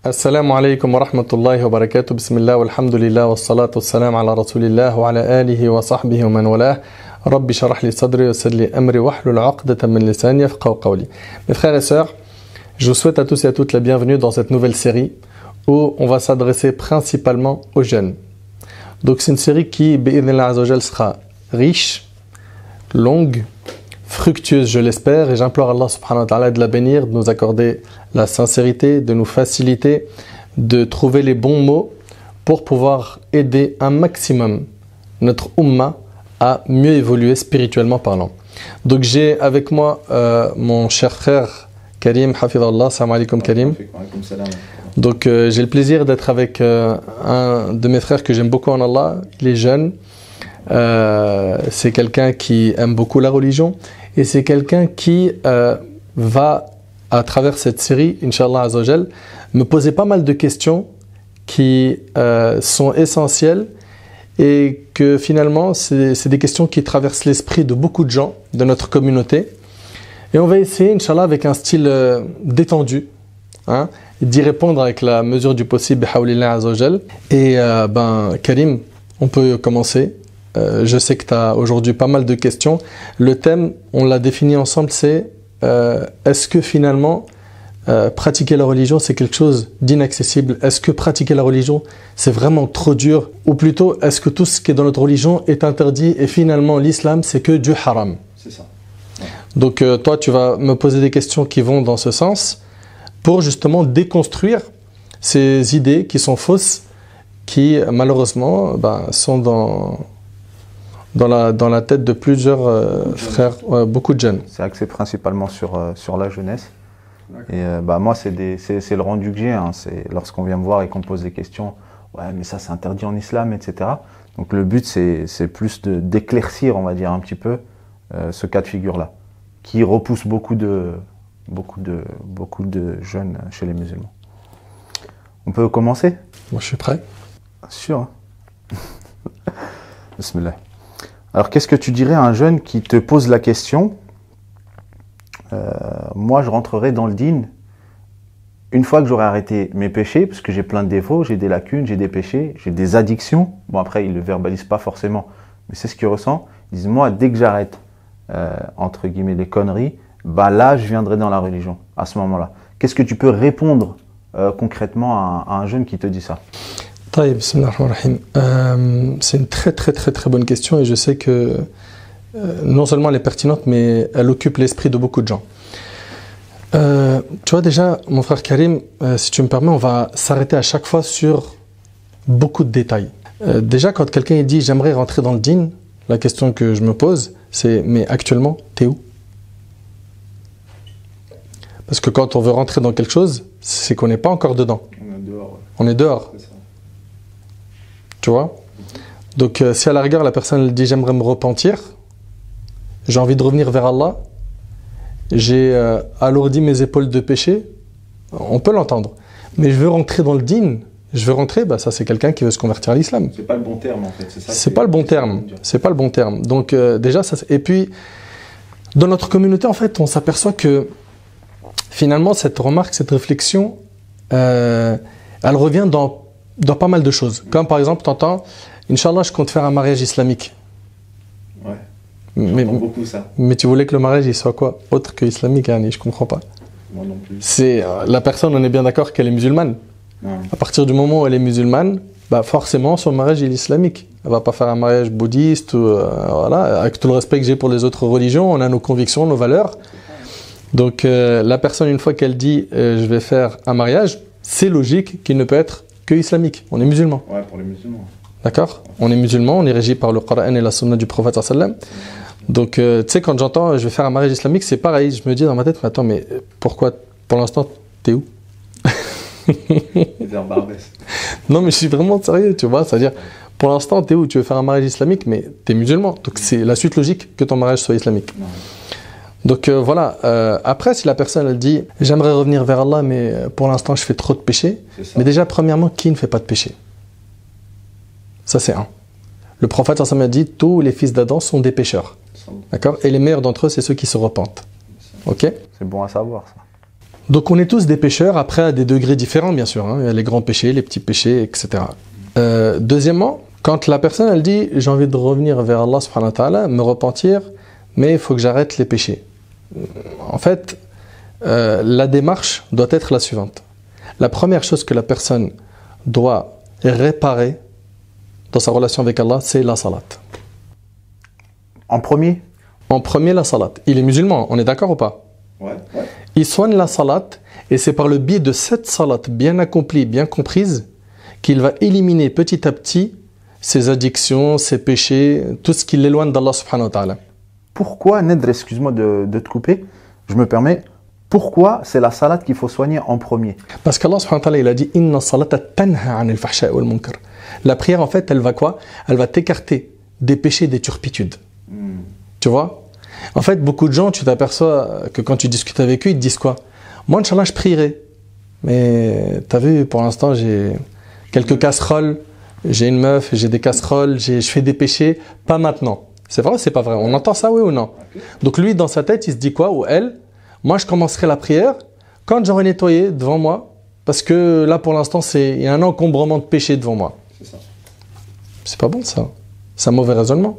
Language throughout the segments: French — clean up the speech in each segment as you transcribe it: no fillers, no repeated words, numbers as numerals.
Assalamu alaikum wa rahmatullahi wa barakatuh. Bismillah walhamdulillah wa salatu wa salam ala rasulillah wa ala alihi wa sahbihi wa man walah. Rabbi sharah li sadri wa yassir li amri wahlul 'uqdatan min lisani yafqahu qawli. Mes frères et sœurs, je vous souhaite à tous et à toutes la bienvenue dans cette nouvelle série où on va s'adresser principalement aux jeunes. Donc c'est une série qui, bi'idhnillah azza wa jal, sera riche, longue, fructueuse, je l'espère, et j'implore Allah subhanahu wa ta'ala de la bénir, de nous accorder la sincérité, de nous faciliter, de trouver les bons mots pour pouvoir aider un maximum notre ummah à mieux évoluer spirituellement parlant. Donc j'ai avec moi mon cher frère Karim, hafidhallah, salam alaikum Karim. Donc j'ai le plaisir d'être avec un de mes frères que j'aime beaucoup en Allah, il est jeune, c'est quelqu'un qui aime beaucoup la religion et c'est quelqu'un qui va, à travers cette série, Inch'Allah Azzawajal, me poser pas mal de questions qui sont essentielles et que finalement, c'est des questions qui traversent l'esprit de beaucoup de gens de notre communauté. Et on va essayer, Inch'Allah, avec un style détendu, hein, d'y répondre avec la mesure du possible, bihaoulillah Azzawajal. Et Karim, on peut commencer. Je sais que tu as aujourd'hui pas mal de questions. Le thème, on l'a défini ensemble, c'est est-ce que finalement pratiquer la religion c'est quelque chose d'inaccessible? Est-ce que pratiquer la religion c'est vraiment trop dur? Ou plutôt, est-ce que tout ce qui est dans notre religion est interdit et finalement l'islam c'est que du haram? C'est ça. Ouais. Donc toi tu vas me poser des questions qui vont dans ce sens pour justement déconstruire ces idées qui sont fausses, qui malheureusement sont dans la tête de plusieurs frères, beaucoup de jeunes. C'est axé principalement sur la jeunesse. Et moi, c'est le rendu que j'ai. Hein. C'est lorsqu'on vient me voir et qu'on me pose des questions, ouais, mais ça c'est interdit en islam, etc. Donc le but, c'est plus d'éclaircir, on va dire, un petit peu ce cas de figure-là, qui repousse beaucoup de jeunes chez les musulmans. On peut commencer? Moi, je suis prêt. Sûr. Hein. Bismillah. Alors, qu'est-ce que tu dirais à un jeune qui te pose la question? Moi, je rentrerai dans le dîn une fois que j'aurai arrêté mes péchés, parce que j'ai plein de défauts, j'ai des lacunes, j'ai des péchés, j'ai des addictions. Bon, après, ils ne le verbalisent pas forcément, mais c'est ce qu'ils ressentent. Ils disent, moi, dès que j'arrête, entre guillemets, les conneries, là, je viendrai dans la religion, à ce moment-là. Qu'est-ce que tu peux répondre concrètement à un jeune qui te dit ça? C'est une très bonne question et je sais que non seulement elle est pertinente mais elle occupe l'esprit de beaucoup de gens. Tu vois déjà mon frère Karim, si tu me permets, on va s'arrêter à chaque fois sur beaucoup de détails. Déjà quand quelqu'un dit j'aimerais rentrer dans le dîn, la question que je me pose c'est mais actuellement t'es où? Parce que quand on veut rentrer dans quelque chose, c'est qu'on n'est pas encore dedans. On est dehors. Ouais. On est dehors. Tu vois? Donc si à la rigueur la personne dit j'aimerais me repentir, j'ai envie de revenir vers Allah, j'ai alourdi mes épaules de péché, on peut l'entendre. Mais je veux rentrer dans le dîn, je veux rentrer, ça c'est quelqu'un qui veut se convertir à l'islam. C'est pas le bon terme en fait, c'est ça. C'est pas le bon terme, c'est pas le bon terme. Donc déjà ça. Et puis dans notre communauté en fait, on s'aperçoit que finalement cette remarque, cette réflexion, elle revient dans pas mal de choses. Comme par exemple, tu entends, Inch'Allah, je compte faire un mariage islamique. Ouais. J'entends beaucoup ça. Mais tu voulais que le mariage il soit quoi? Autre que islamique, hein, je comprends pas. Moi non plus. C'est la personne, on est bien d'accord qu'elle est musulmane. Ouais. À partir du moment où elle est musulmane, forcément son mariage il est islamique. Elle va pas faire un mariage bouddhiste ou voilà. Avec tout le respect que j'ai pour les autres religions, on a nos convictions, nos valeurs. Donc la personne, une fois qu'elle dit je vais faire un mariage, c'est logique qu'il ne peut être que islamique. On est musulman. Ouais, pour les musulmans. D'accord? On est musulman, on est régi par le Coran et la Sunna du prophète sallam. Donc, tu sais, quand j'entends je vais faire un mariage islamique, c'est pareil. Je me dis dans ma tête, mais attends, mais pourquoi pour l'instant, t'es où? Non, mais je suis vraiment sérieux, tu vois. C'est-à-dire, pour l'instant, t'es où? Tu veux faire un mariage islamique, mais t'es musulman. Donc, c'est la suite logique que ton mariage soit islamique. Non. Donc, voilà. Après, si la personne, elle dit j'aimerais revenir vers Allah, mais pour l'instant, je fais trop de péchés. Mais déjà, premièrement, qui ne fait pas de péché? Ça, c'est un. Le prophète a dit tous les fils d'Adam sont des pécheurs. D'accord? Et les meilleurs d'entre eux, c'est ceux qui se repentent. Ok? C'est bon à savoir, ça. Donc on est tous des pécheurs, après à des degrés différents bien sûr, hein. Il y a les grands péchés, les petits péchés, etc. Deuxièmement, quand la personne elle dit j'ai envie de revenir vers Allah subhanahu wa ta'ala, me repentir, mais il faut que j'arrête les péchés. En fait, la démarche doit être la suivante. La première chose que la personne doit réparer dans sa relation avec Allah, c'est la salat. En premier? En premier, la salat. Il est musulman, on est d'accord ou pas? Ouais. Il soigne la salat et c'est par le biais de cette salat bien accomplie, bien comprise, qu'il va éliminer petit à petit ses addictions, ses péchés, tout ce qui l'éloigne d'Allah subhanahu wa ta'ala. Pourquoi, Nedr, excuse-moi de te couper, je me permets, pourquoi c'est la salat qu'il faut soigner en premier? Parce qu'Allah subhanahu wa ta'ala, il a dit Inna salata tanha anil fahsha'i wal munkar. La prière, en fait, elle va quoi? Elle va t'écarter des péchés, des turpitudes. Tu vois? En fait, beaucoup de gens, tu t'aperçois que quand tu discutes avec eux, ils te disent quoi? Moi, Inch'Allah, je prierai. Mais t'as vu, pour l'instant, j'ai quelques casseroles, j'ai une meuf, j'ai des casseroles, je fais des péchés, pas maintenant. C'est vrai ou c'est pas vrai? On entend ça, oui ou non? Donc lui, dans sa tête, il se dit quoi? Ou elle? Moi, je commencerai la prière quand j'aurai nettoyé devant moi, parce que là, pour l'instant, il y a un encombrement de péché devant moi. C'est ça. C'est pas bon, ça. C'est un mauvais raisonnement.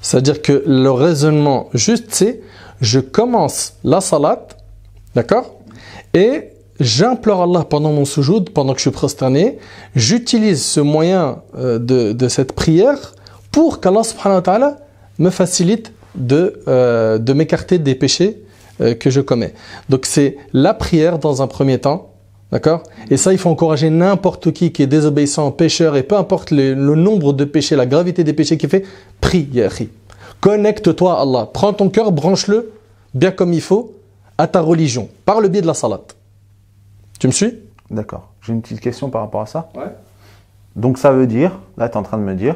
C'est-à-dire que le raisonnement juste, c'est je commence la salat, d'accord? Et j'implore Allah pendant mon sujoud, pendant que je suis prosterné, j'utilise ce moyen de cette prière pour qu'Allah subhanahu wa ta'ala me facilite de m'écarter des péchés que je commets. Donc c'est la prière dans un premier temps, d'accord? Et ça, il faut encourager n'importe qui est désobéissant, pécheur, et peu importe le nombre de péchés, la gravité des péchés qu'il fait, prie, ya akhi. Connecte-toi à Allah. Prends ton cœur, branche-le, bien comme il faut, à ta religion, par le biais de la salat. Tu me suis? D'accord. J'ai une petite question par rapport à ça. Ouais. Donc ça veut dire, là tu es en train de me dire,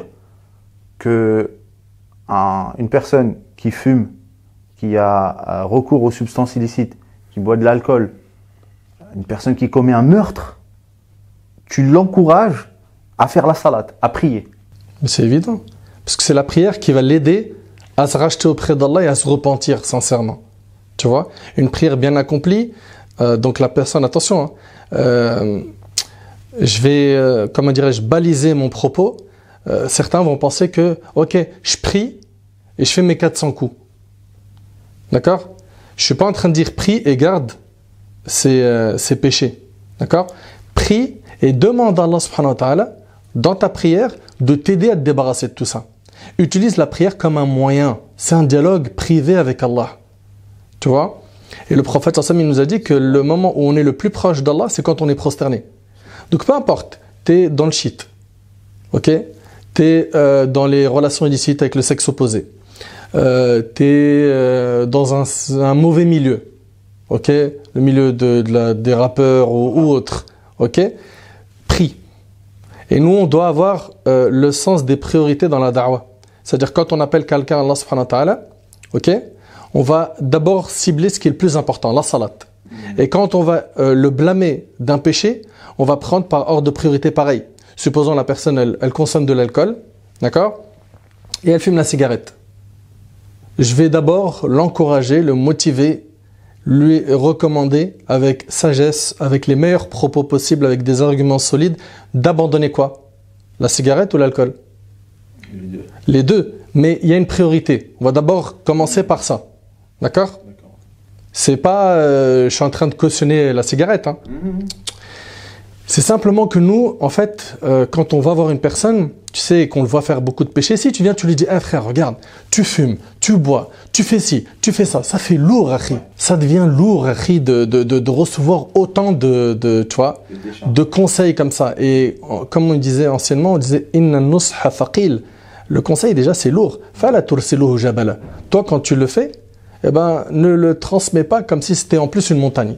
que une personne qui fume, qui a recours aux substances illicites, qui boit de l'alcool, une personne qui commet un meurtre, tu l'encourages à faire la salat, à prier. Mais c'est évident. Parce que c'est la prière qui va l'aider à se racheter auprès d'Allah et à se repentir sincèrement. Tu vois? Une prière bien accomplie, donc la personne, attention, hein, je vais, comment dirais-je, baliser mon propos. Certains vont penser que, ok, je prie et je fais mes 400 coups. D'accord? Je ne suis pas en train de dire prie et garde ses péchés. D'accord? Prie et demande à Allah subhanahu wa ta'ala, dans ta prière, de t'aider à te débarrasser de tout ça. Utilise la prière comme un moyen. C'est un dialogue privé avec Allah. Tu vois? Et le prophète sallallahu alayhi wa sallam, il nous a dit que le moment où on est le plus proche d'Allah, c'est quand on est prosterné. Donc peu importe, tu es dans le shit. Ok? Tu es dans les relations illicites avec le sexe opposé. Tu es dans un mauvais milieu. Ok? Le milieu des rappeurs ou autres. Ok? Prie. Et nous, on doit avoir le sens des priorités dans la da'wah. C'est-à-dire quand on appelle quelqu'un à Allah subhanahu wa ta'ala, ok, on va d'abord cibler ce qui est le plus important, la salat. Et quand on va le blâmer d'un péché, on va prendre par ordre de priorité pareil. Supposons la personne, elle consomme de l'alcool, d'accord, et elle fume la cigarette. Je vais d'abord l'encourager, le motiver, lui recommander avec sagesse, avec les meilleurs propos possibles, avec des arguments solides, d'abandonner quoi? La cigarette ou l'alcool? Les deux. Mais il y a une priorité. On va d'abord commencer par ça. D'accord? C'est pas je suis en train de cautionner la cigarette. Hein. C'est simplement que nous, en fait, quand on va voir une personne, tu sais, qu'on le voit faire beaucoup de péchés, si tu viens, tu lui dis, hey, frère, regarde, tu fumes, tu bois, tu fais ci, tu fais ça, ça fait lourd, akhi. Ça devient lourd, akhi, de recevoir autant tu vois, de conseils comme ça. Et comme on disait anciennement, on disait, inna nusha thaqil. Le conseil, déjà, c'est lourd. Fala tursiluhu jabala. Toi, quand tu le fais, eh ben, ne le transmets pas comme si c'était en plus une montagne.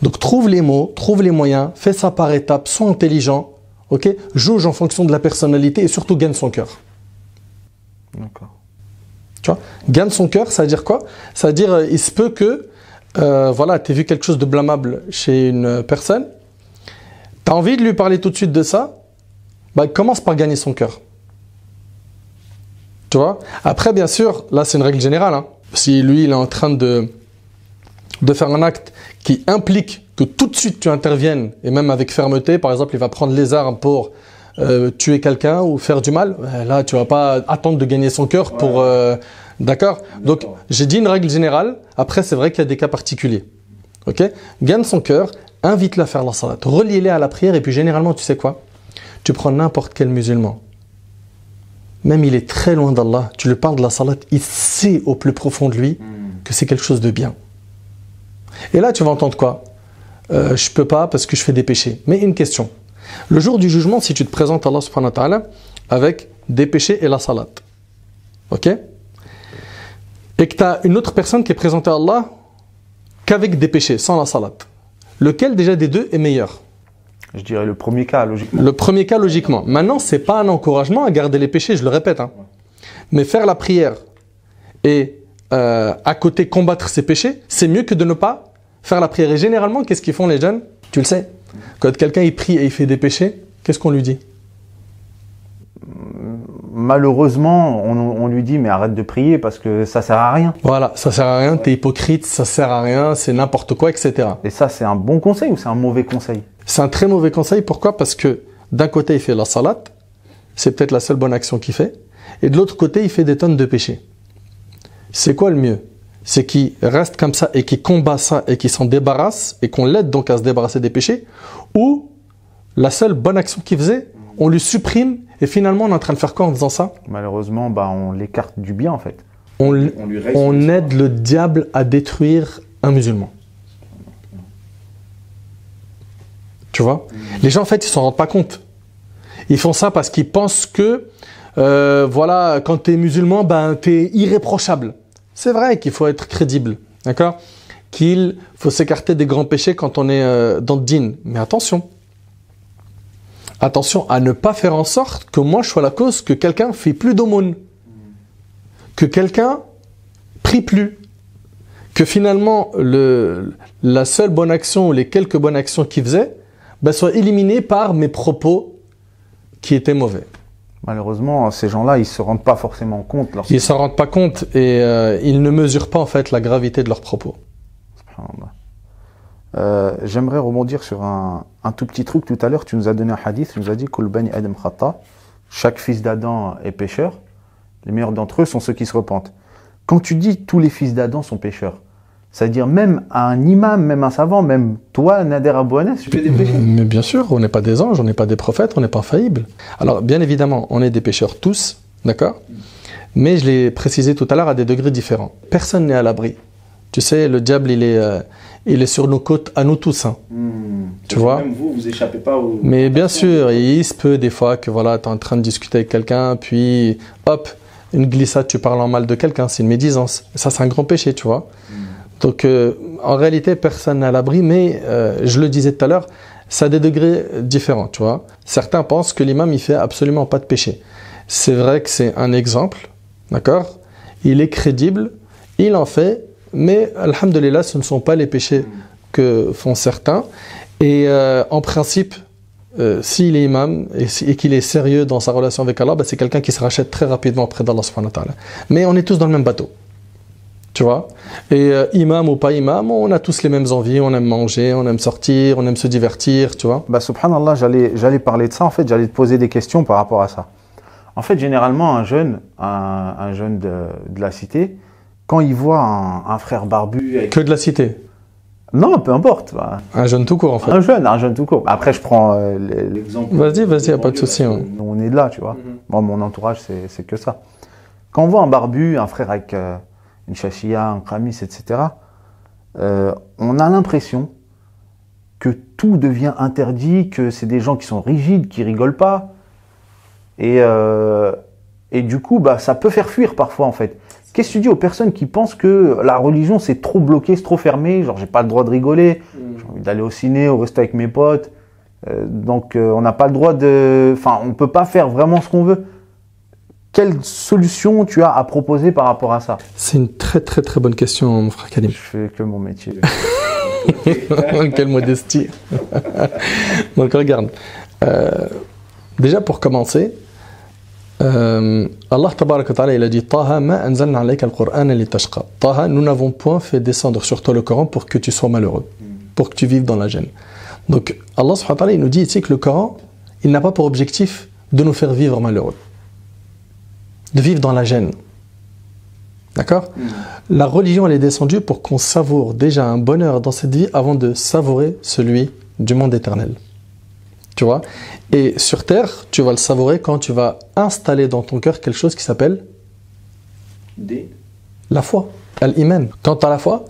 Donc, trouve les mots, trouve les moyens, fais ça par étapes, sois intelligent, ok? Jauge en fonction de la personnalité et surtout gagne son cœur. D'accord. Tu vois? Gagne son cœur, ça veut dire quoi? Ça veut dire, il se peut que, voilà, tu as vu quelque chose de blâmable chez une personne, tu as envie de lui parler tout de suite de ça, bah, commence par gagner son cœur. Tu vois? Après, bien sûr, là, c'est une règle générale. Hein. Si lui, il est en train de faire un acte qui implique que tout de suite tu interviennes, et même avec fermeté, par exemple, il va prendre les armes pour tuer quelqu'un ou faire du mal, là, tu vas pas attendre de gagner son cœur pour... d'accord. Donc, j'ai dit une règle générale. Après, c'est vrai qu'il y a des cas particuliers. Ok. Gagne son cœur, invite-le à faire la salat, relie-les à la prière, et puis généralement, tu sais quoi? Tu prends n'importe quel musulman. Même il est très loin d'Allah, tu lui parles de la salat, il sait au plus profond de lui que c'est quelque chose de bien. Et là, tu vas entendre quoi? Je peux pas parce que je fais des péchés. Mais une question. Le jour du jugement, si tu te présentes à Allah subhanahu wa ta'ala avec des péchés et la salat, ok? Et que tu as une autre personne qui est présentée à Allah qu'avec des péchés, sans la salat. Lequel déjà des deux est meilleur? Je dirais le premier cas, logiquement. Le premier cas, logiquement. Maintenant, ce n'est pas un encouragement à garder les péchés, je le répète. Hein. Mais faire la prière et à côté combattre ses péchés, c'est mieux que de ne pas faire la prière. Et généralement, qu'est-ce qu'ils font les jeunes? Tu le sais. Quand quelqu'un il prie et il fait des péchés, qu'est-ce qu'on lui dit? Malheureusement, on lui dit mais arrête de prier parce que ça sert à rien. Voilà, ça sert à rien, t'es hypocrite, ça sert à rien, c'est n'importe quoi, etc. Et ça, c'est un bon conseil ou c'est un mauvais conseil? C'est un très mauvais conseil. Pourquoi? Parce que d'un côté, il fait la salat, c'est peut-être la seule bonne action qu'il fait, et de l'autre côté, il fait des tonnes de péchés. C'est quoi le mieux? C'est qu'il reste comme ça et qu'il combat ça et qu'il s'en débarrasse et qu'on l'aide donc à se débarrasser des péchés, ou la seule bonne action qu'il faisait, on lui supprime et finalement on est en train de faire quoi en faisant ça? Malheureusement, on l'écarte du bien en fait. On aide le diable à détruire un musulman. Tu vois? Les gens en fait ils s'en rendent pas compte. Ils font ça parce qu'ils pensent que voilà, quand tu es musulman, tu es irréprochable. C'est vrai qu'il faut être crédible, d'accord? Qu'il faut s'écarter des grands péchés quand on est dans le dîn. Mais attention. Attention à ne pas faire en sorte que moi je sois la cause que quelqu'un fait plus d'aumône. Que quelqu'un prie plus. Que finalement la seule bonne action ou les quelques bonnes actions qu'il faisait soient éliminées par mes propos qui étaient mauvais. Malheureusement, ces gens-là, ils ne se rendent pas forcément compte. Ils ne s'en rendent pas compte et ils ne mesurent pas en fait la gravité de leurs propos. J'aimerais rebondir sur un tout petit truc. Tout à l'heure, tu nous as donné un hadith, tu nous as dit Kul bani Adam khata, chaque fils d'Adam est pécheur, les meilleurs d'entre eux sont ceux qui se repentent. Quand tu dis tous les fils d'Adam sont pécheurs, c'est-à-dire même un imam, même un savant, même toi, Nader Abou Anas, tu fais des péchés? Mais bien sûr, on n'est pas des anges, on n'est pas des prophètes, on n'est pas faillibles. Alors, bien évidemment, on est des pécheurs tous, d'accord? Mais je l'ai précisé tout à l'heure à des degrés différents. Personne n'est à l'abri. Tu sais, le diable, il est sur nos côtes, à nous tous. Hein. Tu vois? Même vous échappez pas au... Mais bien sûr, il se peut des fois que voilà, tu es en train de discuter avec quelqu'un, puis hop, une glissade, tu parles en mal de quelqu'un, c'est une médisance. Ça, c'est un grand péché, tu vois? Donc, en réalité, personne n'est à l'abri, mais je le disais tout à l'heure, ça a des degrés différents, tu vois. Certains pensent que l'imam, il fait absolument pas de péché. C'est vrai que c'est un exemple, d'accord? Il est crédible, il en fait, mais, alhamdoulilah, ce ne sont pas les péchés que font certains. Et en principe, s'il est imam et qu'il est sérieux dans sa relation avec Allah, c'est quelqu'un qui se rachète très rapidement auprès d'Allah subhanahu wa ta'ala. Mais on est tous dans le même bateau. Tu vois? Et imam ou pas imam, on a tous les mêmes envies, on aime manger, on aime sortir, on aime se divertir, tu vois? Subhanallah, j'allais parler de ça, en fait, j'allais te poser des questions par rapport à ça. En fait, généralement, un jeune de la cité, quand il voit un frère barbu... Avec... Que de la cité? Non, peu importe. Un jeune tout court, en fait. Un jeune tout court. Après, je prends l'exemple... Vas-y, y a pas de souci. Hein. On est là, tu vois. Moi, mon entourage, c'est que ça. Quand on voit un barbu, un frère avec... une chachia, un kramis, etc., on a l'impression que tout devient interdit, que c'est des gens qui sont rigides, qui rigolent pas. Et du coup, ça peut faire fuir parfois, en fait. Qu'est-ce que tu dis aux personnes qui pensent que la religion, c'est trop bloqué, c'est trop fermé, genre j'ai pas le droit de rigoler, j'ai envie d'aller au ciné, au resto avec mes potes, donc on n'a pas le droit de... Enfin, on peut pas faire vraiment ce qu'on veut. Quelle solution tu as à proposer par rapport à ça? C'est une très très très bonne question, mon frère Karim. Je fais que mon métier. Quelle modestie. Donc regarde, déjà pour commencer, Allah tabaraka wa ta'ala, il a dit Taha ma anzalna alayka al-Qur'ana litashqa. Taha, nous n'avons point fait descendre sur toi le Coran pour que tu sois malheureux. pour que tu vives dans la gêne. Donc Allah subhanahu wa ta'ala, il nous dit ici que le Coran, il n'a pas pour objectif de nous faire vivre malheureux, de vivre dans la gêne. D'accord ? La religion, elle est descendue pour qu'on savoure déjà un bonheur dans cette vie avant de savourer celui du monde éternel. Tu vois ? Et sur terre, tu vas le savourer quand tu vas installer dans ton cœur quelque chose qui s'appelle la foi, al-iman. Quand tu as la foi,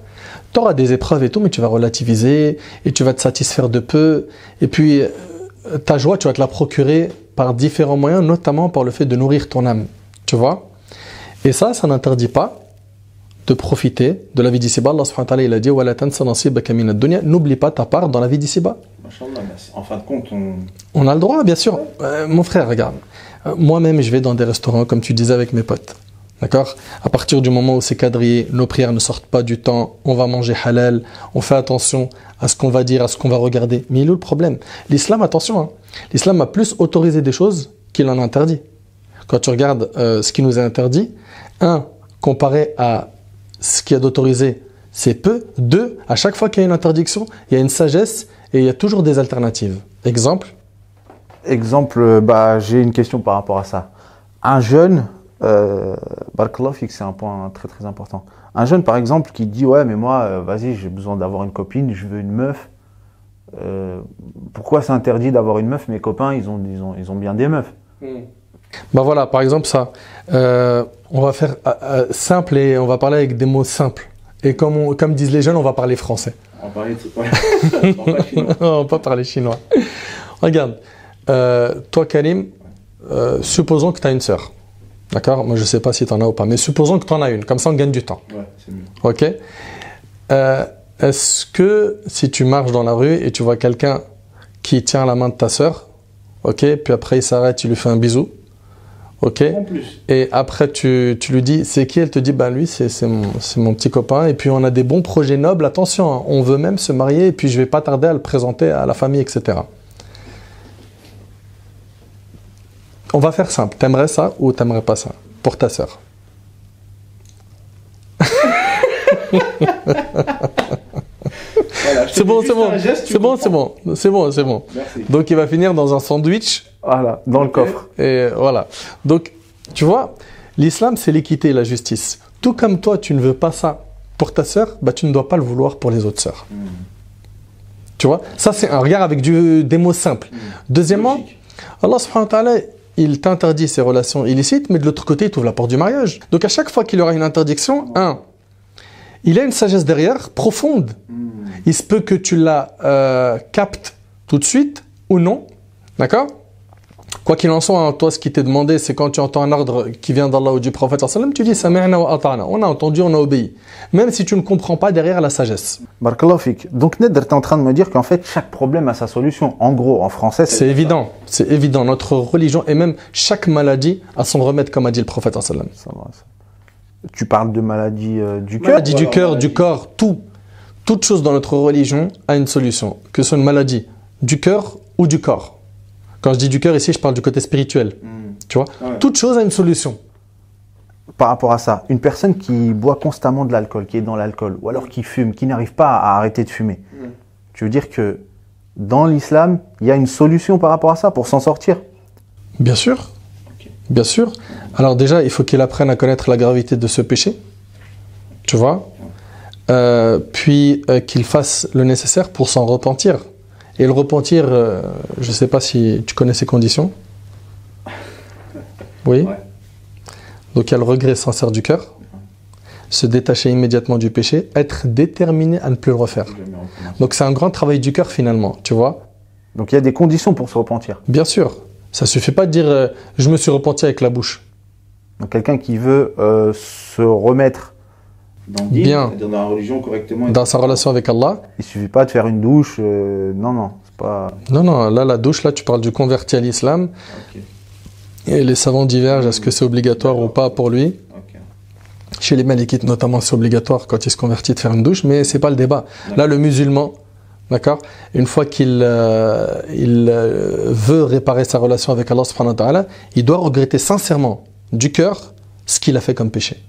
tu auras des épreuves et tout, mais tu vas relativiser et tu vas te satisfaire de peu. Et puis, ta joie, tu vas te la procurer par différents moyens, notamment par le fait de nourrir ton âme. Tu vois ? Et ça n'interdit pas de profiter de la vie d'ici-bas. Allah subhanahu wa ta'ala, il a dit وَلَا تَنْسَ نَصِيبَكَ مِنَ الدُّنْيا. N'oublie pas ta part dans la vie d'ici-bas. En fin de compte, on a le droit, bien sûr. Mon frère, regarde. Moi-même, je vais dans des restaurants, comme tu disais, avec mes potes. D'accord ? À partir du moment où c'est quadrillé, nos prières ne sortent pas du temps, on va manger halal, on fait attention à ce qu'on va dire, à ce qu'on va regarder. Mais il est où le problème ? L'islam, attention, hein, l'islam a plus autorisé des choses qu'il en a interdit. Quand tu regardes ce qui nous est interdit, comparé à ce qu'il y a d'autorisé, c'est peu. 2, à chaque fois qu'il y a une interdiction, il y a une sagesse et il y a toujours des alternatives. Exemple, j'ai une question par rapport à ça. Un jeune, Barakallahu fik, c'est un point très très important. Un jeune par exemple qui dit ouais mais moi vas-y j'ai besoin d'avoir une copine, je veux une meuf. Pourquoi c'est interdit d'avoir une meuf? Mes copains ils ont bien des meufs. Bah voilà, par exemple ça. On va faire simple et on va parler avec des mots simples. Et comme disent les jeunes, on va parler français. On va parler chinois. On va pas parler chinois. Regarde, toi Karim, supposons que tu as une sœur. D'accord? Moi je sais pas si tu en as ou pas, mais supposons que tu en as une. Comme ça on gagne du temps. Ouais, c'est mieux. Ok? Est-ce que si tu marches dans la rue et tu vois quelqu'un qui tient la main de ta sœur, ok, puis après il s'arrête, tu lui fais un bisou, ok, En plus. et après tu lui dis c'est qui, elle te dit bah lui c'est mon petit copain, et puis on a des bons projets nobles, attention, hein, on veut même se marier, et puis je vais pas tarder à le présenter à la famille, etc. On va faire simple, t'aimerais ça ou t'aimerais pas ça pour ta sœur? Voilà, c'est bon. Merci. Donc il va finir dans un sandwich. Voilà, dans le coffre. Et voilà. Donc, tu vois, l'islam, c'est l'équité et la justice. Tout comme toi, tu ne veux pas ça pour ta sœur, bah, tu ne dois pas le vouloir pour les autres sœurs. Tu vois, ça c'est un regard avec des mots simples. Deuxièmement, Allah subhanahu wa ta'ala, il t'interdit ces relations illicites, mais de l'autre côté, il t'ouvre la porte du mariage. Donc à chaque fois qu'il y aura une interdiction, il y a une sagesse derrière, profonde. Il se peut que tu la captes tout de suite ou non. D'accord ? Quoi qu'il en soit, hein, toi, ce qui t'est demandé, c'est quand tu entends un ordre qui vient d'Allah ou du prophète, tu dis « Sami'na wa ata'na ». On a entendu, on a obéi. Même si tu ne comprends pas derrière la sagesse. Barakallahu fik. Donc Nedder, tu es en train de me dire qu'en fait, chaque problème a sa solution. En gros, en français, c'est évident. C'est évident. Notre religion, et même chaque maladie a son remède, comme a dit le prophète. Tu parles de maladie du cœur? Maladie du cœur, du corps, tout. Toute chose dans notre religion a une solution. Que ce soit une maladie du cœur ou du corps. Quand je dis du cœur ici, je parle du côté spirituel. Tu vois, toute chose a une solution. Par rapport à ça, une personne qui boit constamment de l'alcool, qui est dans l'alcool, ou alors qui fume, qui n'arrive pas à arrêter de fumer, tu veux dire que dans l'islam, il y a une solution par rapport à ça pour s'en sortir? Bien sûr. Bien sûr. Alors déjà, il faut qu'il apprenne à connaître la gravité de ce péché. Tu vois, puis qu'il fasse le nécessaire pour s'en repentir. Et le repentir, je ne sais pas si tu connais ces conditions. Oui. Ouais. Donc il y a le regret sincère du cœur, se détacher immédiatement du péché, être déterminé à ne plus le refaire. Donc c'est un grand travail du cœur finalement, tu vois. Donc il y a des conditions pour se repentir. Bien sûr. Ça ne suffit pas de dire je me suis repenti avec la bouche. Donc quelqu'un qui veut se remettre bien dans la religion correctement, dans sa relation avec Allah. Il suffit pas de faire une douche. Non, c'est pas. Non, là la douche, là tu parles du converti à l'islam. Okay. Et les savants divergent, est-ce que c'est obligatoire ou pas pour lui. Okay. Chez les Malikites notamment, c'est obligatoire quand il se convertit de faire une douche, mais c'est pas le débat. Là, le musulman, d'accord, une fois qu'il veut réparer sa relation avec Allah subhanahu wa ta'ala, il doit regretter sincèrement du cœur ce qu'il a fait comme péché.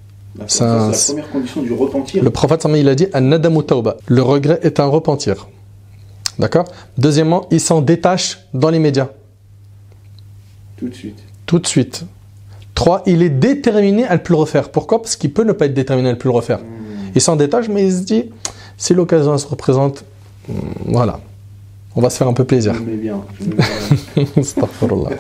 C'est la première condition du repentir. Le prophète, il a dit « An-nadamu tawba ». Le regret est un repentir. D'accord? Deuxièmement, il s'en détache dans les médias. Tout de suite. Tout de suite. 3, il est déterminé à ne plus le refaire. Pourquoi? Parce qu'il peut ne pas être déterminé à ne plus le refaire. Il s'en détache, mais il se dit, si l'occasion se représente, voilà, on va se faire un peu plaisir. Je me mets bien. Astaghfirullah.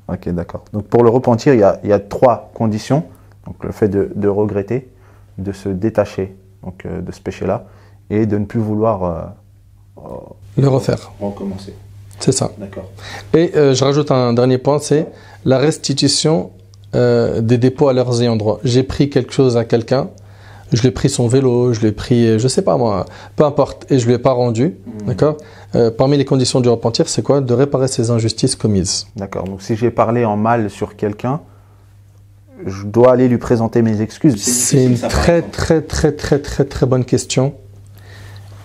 Ok, d'accord. Donc pour le repentir, il y a 3 conditions. Donc le fait de regretter, de se détacher donc, de ce péché-là, et de ne plus vouloir Le refaire. recommencer. C'est ça. D'accord. Et je rajoute un dernier point, c'est la restitution des dépôts à leurs ayants droit. J'ai pris quelque chose à quelqu'un, je lui ai pris son vélo, je lui ai pris, je sais pas moi, peu importe, et je lui ai pas rendu. D'accord. Parmi les conditions du repentir, c'est quoi? De réparer ses injustices commises. D'accord. Donc si j'ai parlé en mal sur quelqu'un, je dois aller lui présenter mes excuses. C'est une très bonne question.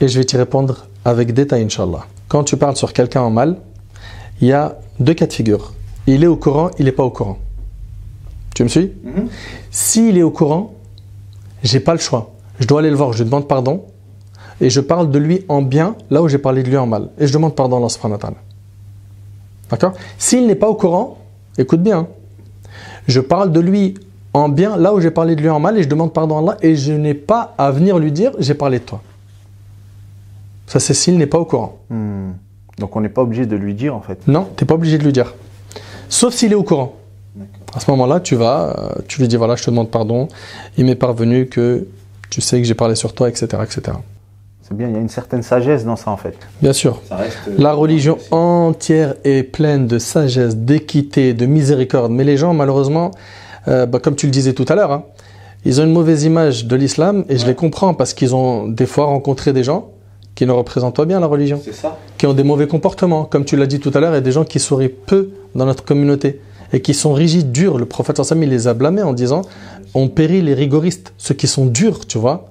Et je vais t'y répondre avec détail, Inch'Allah. Quand tu parles sur quelqu'un en mal, il y a 2 cas de figure. Il est au courant, il n'est pas au courant. Tu me suis? S'il est au courant, j'ai pas le choix. Je dois aller le voir, je lui demande pardon. Et je parle de lui en bien, là où j'ai parlé de lui en mal. Et je demande pardon à Allah subhanahu wa ta'ala. D'accord? S'il n'est pas au courant, écoute bien. Je parle de lui en bien, là où j'ai parlé de lui en mal, et je demande pardon à Allah, et je n'ai pas à venir lui dire, j'ai parlé de toi. Ça, c'est s'il n'est pas au courant. Donc on n'est pas obligé de lui dire en fait. Non, tu n'es pas obligé de lui dire. Sauf s'il est au courant. À ce moment-là, tu lui dis, voilà, je te demande pardon, il m'est parvenu que tu sais que j'ai parlé sur toi, etc. etc. C'est bien, il y a une certaine sagesse dans ça en fait. Bien sûr. Ça reste, la religion entière est pleine de sagesse, d'équité, de miséricorde. Mais les gens, malheureusement, comme tu le disais tout à l'heure, hein, ils ont une mauvaise image de l'islam, et je les comprends parce qu'ils ont des fois rencontré des gens qui ne représentent pas bien la religion, qui ont des mauvais comportements. Comme tu l'as dit tout à l'heure, il y a des gens qui sourient peu dans notre communauté et qui sont rigides, durs. Le prophète sallallahu alayhi wa sallam, il les a blâmés en disant « On périt les rigoristes », ceux qui sont durs, tu vois.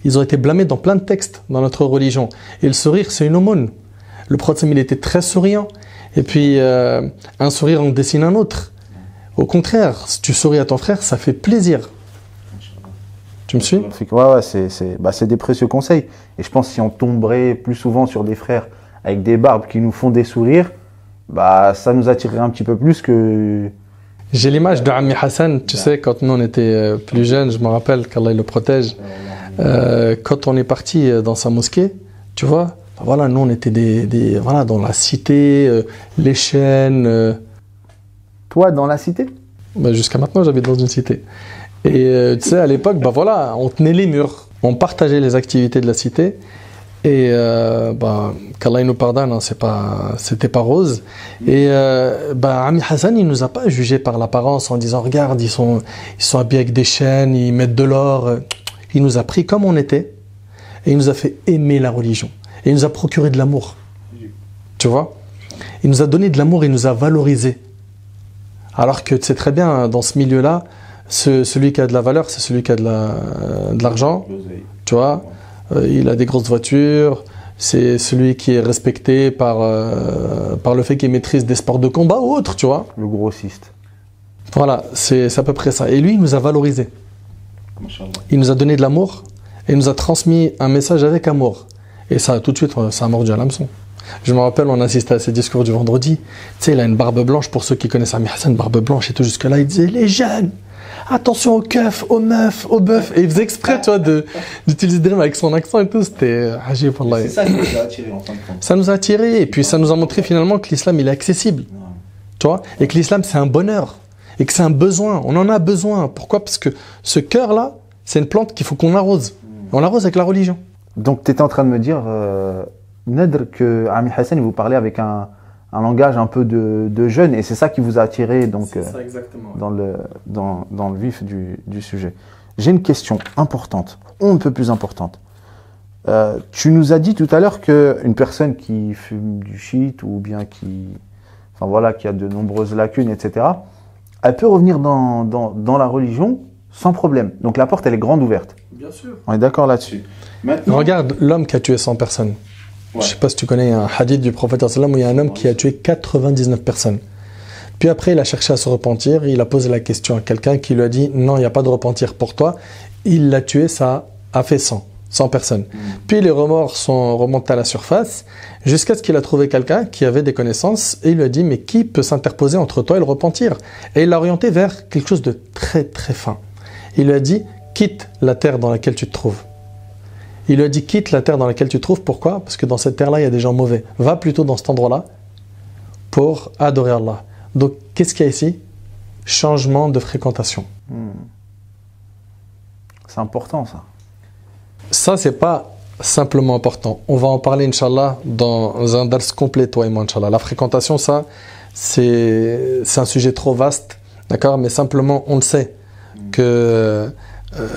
Ils ont été blâmés dans plein de textes dans notre religion. Et le sourire, c'est une aumône. Le prophète, il était très souriant. Et puis, un sourire en dessine un autre. Au contraire, si tu souris à ton frère, ça fait plaisir. Tu me suis? Ouais, c'est des précieux conseils. Et je pense que si on tomberait plus souvent sur des frères avec des barbes qui nous font des sourires, ça nous attirerait un petit peu plus que... J'ai l'image de Ami Hassan, tu sais, quand nous on était plus jeunes, je me rappelle qu'Allah le protège. Quand on est parti dans sa mosquée, tu vois, voilà, nous on était voilà, dans la cité, les chaînes. Toi, dans la cité? Jusqu'à maintenant, j'habite dans une cité. Et tu sais, à l'époque, voilà, on tenait les murs, on partageait les activités de la cité. Et qu'Allah nous pardonne, hein, c'était pas rose. Et Ami Hassan, il nous a pas jugé par l'apparence en disant regarde, ils sont habillés avec des chaînes, ils mettent de l'or. Il nous a pris comme on était et il nous a fait aimer la religion. Et il nous a procuré de l'amour. Tu vois? Il nous a donné de l'amour, il nous a valorisé. Alors que tu sais très bien, dans ce milieu-là, celui qui a de la valeur, c'est celui qui a de l'argent. Tu vois? Il a des grosses voitures, c'est celui qui est respecté par le fait qu'il maîtrise des sports de combat ou autres, tu vois. Le grossiste. Voilà, c'est à peu près ça. Et lui, il nous a valorisé. Il nous a donné de l'amour et il nous a transmis un message avec amour. Et ça, tout de suite, ça a mordu à l'hameçon. Je me rappelle, on assistait à ses discours du vendredi. Tu sais, il a une barbe blanche, pour ceux qui connaissent Ami Hassan, barbe blanche et tout jusque-là. Il disait, les jeunes, attention aux keufs, aux meufs, aux bœufs. Et il faisait exprès, tu vois, d'utiliser des rimes avec son accent et tout. C'était ajib, wallah. C'est ça qui nous a attirés en fin de compte. Ça nous a attirés et puis ça nous a montré finalement que l'islam, il est accessible. Tu vois, et que l'islam, c'est un bonheur. Et que c'est un besoin. On en a besoin. Pourquoi? Parce que ce cœur-là, c'est une plante qu'il faut qu'on arrose. On l'arrose avec la religion. Donc, tu étais en train de me dire, Nadr, que Ami Hassan, il vous parlait avec un langage un peu de jeune, et c'est ça qui vous a attiré donc, ça, exactement, dans le vif du sujet. J'ai une question importante, un peu plus importante. Tu nous as dit tout à l'heure qu'une personne qui fume du shit ou bien qui a de nombreuses lacunes, etc., elle peut revenir dans la religion sans problème. Donc la porte, elle est grande ouverte. Bien sûr. On est d'accord là-dessus. Maintenant, regarde l'homme qui a tué 100 personnes. Ouais. Je ne sais pas si tu connais un hadith du prophète où il y a un homme qui a tué 99 personnes. Puis après, il a cherché à se repentir. Il a posé la question à quelqu'un qui lui a dit « Non, il n'y a pas de repentir pour toi. » Il l'a tué, ça a fait 100. 100 personnes. Puis les remords sont remontés à la surface jusqu'à ce qu'il a trouvé quelqu'un qui avait des connaissances et il lui a dit mais qui peut s'interposer entre toi et le repentir? Et il l'a orienté vers quelque chose de très très fin. Il lui a dit quitte la terre dans laquelle tu te trouves. Il lui a dit quitte la terre dans laquelle tu te trouves. Pourquoi? Parce que dans cette terre-là il y a des gens mauvais. Va plutôt dans cet endroit-là pour adorer Allah. Donc qu'est-ce qu'il y a ici? Changement de fréquentation. C'est important ça. Ça, c'est pas simplement important. On va en parler, Inch'Allah, dans un dars complet, toi et moi, Inch'Allah. La fréquentation, ça, c'est un sujet trop vaste, d'accord? Mais simplement, on le sait, que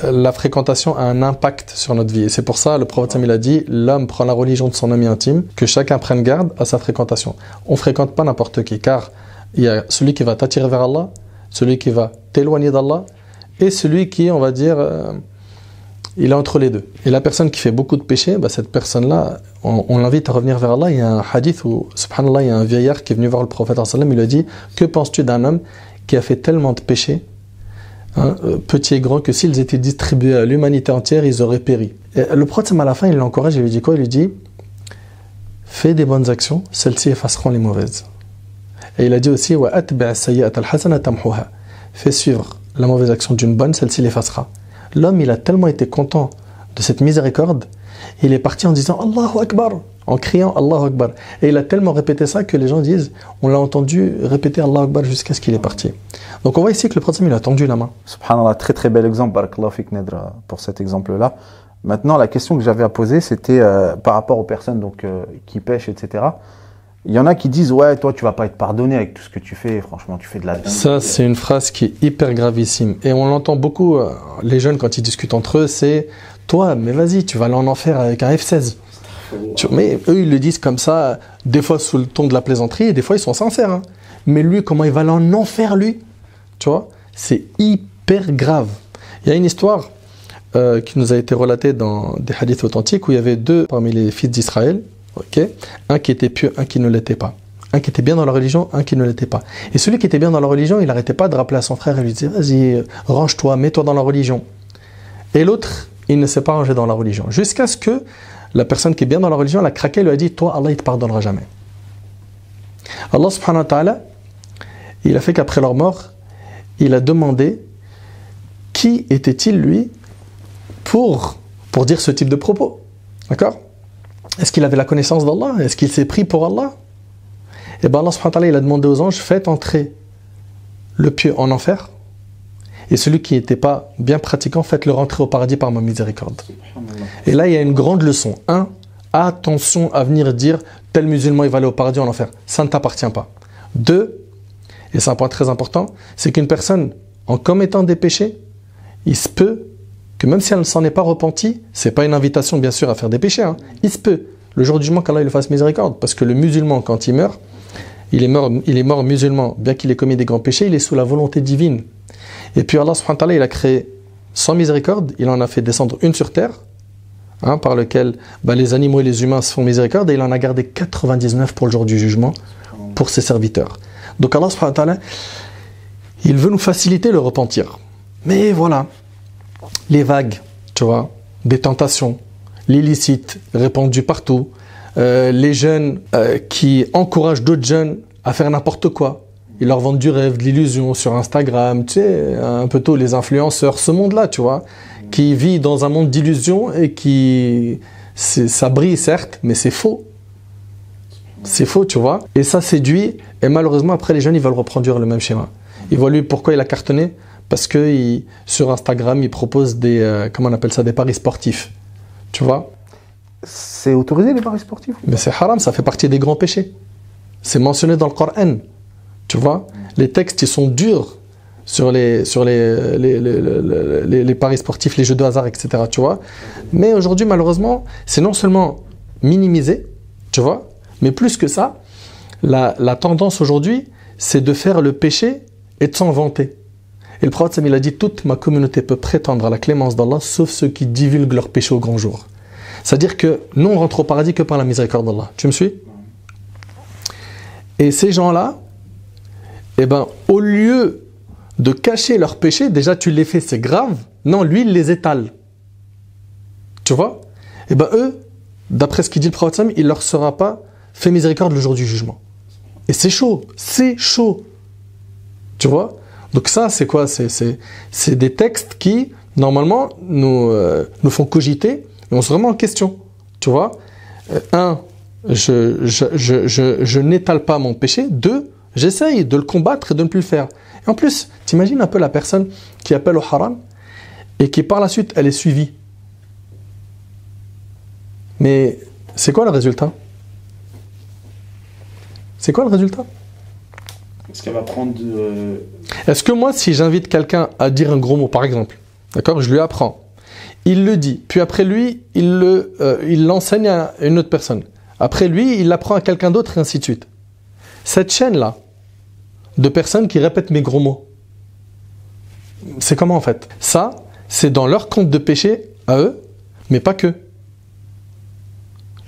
la fréquentation a un impact sur notre vie. Et c'est pour ça, le prophète, il a dit, l'homme prend la religion de son ami intime, que chacun prenne garde à sa fréquentation. On fréquente pas n'importe qui, car il y a celui qui va t'attirer vers Allah, celui qui va t'éloigner d'Allah, et celui qui, on va dire... il est entre les deux. Et la personne qui fait beaucoup de péchés, cette personne-là, on l'invite à revenir vers Allah. Il y a un hadith où, subhanallah, il y a un vieillard qui est venu voir le prophète, il lui a dit « Que penses-tu d'un homme qui a fait tellement de péchés, petits et grands, que s'ils étaient distribués à l'humanité entière, ils auraient péri ?» Et le prophète, à la fin, il l'encourage, il lui dit quoi? Il lui dit « Fais des bonnes actions, celles-ci effaceront les mauvaises. » Et il a dit aussi « Wa atbi' as-sayyi'ata al-hasana tamhuha » Fais suivre la mauvaise action d'une bonne, celle-ci l'effacera. L'homme, il a tellement été content de cette miséricorde, il est parti en disant Allahu Akbar, en criant Allahu Akbar. Et il a tellement répété ça que les gens disent, on l'a entendu répéter Allahu Akbar jusqu'à ce qu'il est parti. Donc on voit ici que le prophète, il a tendu la main. Subhanallah, très très bel exemple, barakallahu fik Nedra, pour cet exemple-là. Maintenant, la question que j'avais à poser, c'était par rapport aux personnes qui pêchent, etc. Il y en a qui disent, ouais, toi, tu vas pas être pardonné avec tout ce que tu fais. Franchement, tu fais de la dingue. Ça, c'est une phrase qui est hyper gravissime. Et on l'entend beaucoup, les jeunes, quand ils discutent entre eux, c'est, toi, mais vas-y, tu vas aller en enfer avec un F16. Mais eux, ils le disent comme ça, des fois sous le ton de la plaisanterie, et des fois, ils sont sincères. Hein. Mais lui, comment il va aller en enfer, lui? Tu vois, c'est hyper grave. Il y a une histoire qui nous a été relatée dans des hadiths authentiques où il y avait deux parmi les fils d'Israël. Okay. Un qui était pieux, un qui ne l'était pas. Un qui était bien dans la religion, un qui ne l'était pas. Et celui qui était bien dans la religion, il n'arrêtait pas de rappeler à son frère et lui disait vas-y, range-toi, mets-toi dans la religion. Et l'autre, il ne s'est pas rangé dans la religion. Jusqu'à ce que la personne qui est bien dans la religion, elle a craqué, lui a dit toi, Allah, il ne te pardonnera jamais. Allah subhanahu wa ta'ala, il a fait qu'après leur mort, il a demandé qui était-il lui pour dire ce type de propos. D'accord? Est-ce qu'il avait la connaissance d'Allah? Est-ce qu'il s'est pris pour Allah? Et bien Allah subhanahu wa ta'ala, il a demandé aux anges, faites entrer le pieux en enfer, et celui qui n'était pas bien pratiquant, faites-le rentrer au paradis par ma miséricorde. Et là, il y a une grande leçon. 1. Attention à venir dire, tel musulman, il va aller au paradis ou en enfer. Ça ne t'appartient pas. 2. Et c'est un point très important, c'est qu'une personne, en commettant des péchés, il se peut que même si elle ne s'en est pas repentie, c'est pas une invitation bien sûr à faire des péchés, hein. Il se peut, le jour du jugement, qu'Allah il fasse miséricorde, parce que le musulman quand il meurt, il est mort musulman, bien qu'il ait commis des grands péchés, il est sous la volonté divine. Et puis Allah subhanahu wa ta'ala, il a créé sans miséricorde, il en a fait descendre une sur terre, hein, par lequel les animaux et les humains se font miséricorde, et il en a gardé 99 pour le jour du jugement, pour ses serviteurs. Donc Allah subhanahu wa ta'ala, il veut nous faciliter le repentir. Mais voilà, les vagues, tu vois, des tentations, l'illicite répandu partout, les jeunes qui encouragent d'autres jeunes à faire n'importe quoi. Ils leur vendent du rêve, de l'illusion sur Instagram, tu sais, un peu tôt les influenceurs, ce monde-là, tu vois, qui vit dans un monde d'illusion et qui... ça brille certes, mais c'est faux. C'est faux, tu vois. Et ça séduit, et malheureusement, après, les jeunes, ils veulent reproduire le même schéma. Ils voient lui, pourquoi il a cartonné? Parce que sur Instagram, il propose des, comment on appelle ça, des paris sportifs. Tu vois? C'est autorisé les paris sportifs? Mais c'est haram, ça fait partie des grands péchés. C'est mentionné dans le Coran. Tu vois? Les textes, ils sont durs sur les paris sportifs, les jeux de hasard, etc. Tu vois? Mais aujourd'hui, malheureusement, c'est non seulement minimisé, tu vois? Mais plus que ça, la tendance aujourd'hui, c'est de faire le péché et de s'en vanter. Et le prophète, il a dit, toute ma communauté peut prétendre à la clémence d'Allah, sauf ceux qui divulguent leur péché au grand jour. C'est-à-dire que nous, on rentre au paradis que par la miséricorde d'Allah. Tu me suis? Et ces gens-là, eh ben, au lieu de cacher leurs péchés, déjà tu les fais, c'est grave. Non, lui, il les étale. Tu vois? et ben eux, d'après ce qu'il dit le prophète sallam, il leur sera pas fait miséricorde le jour du jugement. Et c'est chaud, c'est chaud. Tu vois? Donc ça, c'est quoi? C'est des textes qui, normalement, nous font cogiter et on se remet en question. Tu vois? Un, je n'étale pas mon péché. Deux, j'essaye de le combattre et de ne plus le faire. Et en plus, t'imagines un peu la personne qui appelle au haram et qui par la suite, elle est suivie. Mais c'est quoi le résultat? C'est quoi le résultat? Est-ce qu'elle va prendre Est-ce que moi, si j'invite quelqu'un à dire un gros mot, par exemple, d'accord, je lui apprends, il le dit, puis après lui, il l'enseigne à une autre personne. Après lui, il l'apprend à quelqu'un d'autre et ainsi de suite. Cette chaîne-là, de personnes qui répètent mes gros mots, c'est comment en fait? Ça, c'est dans leur compte de péché à eux, mais pas que.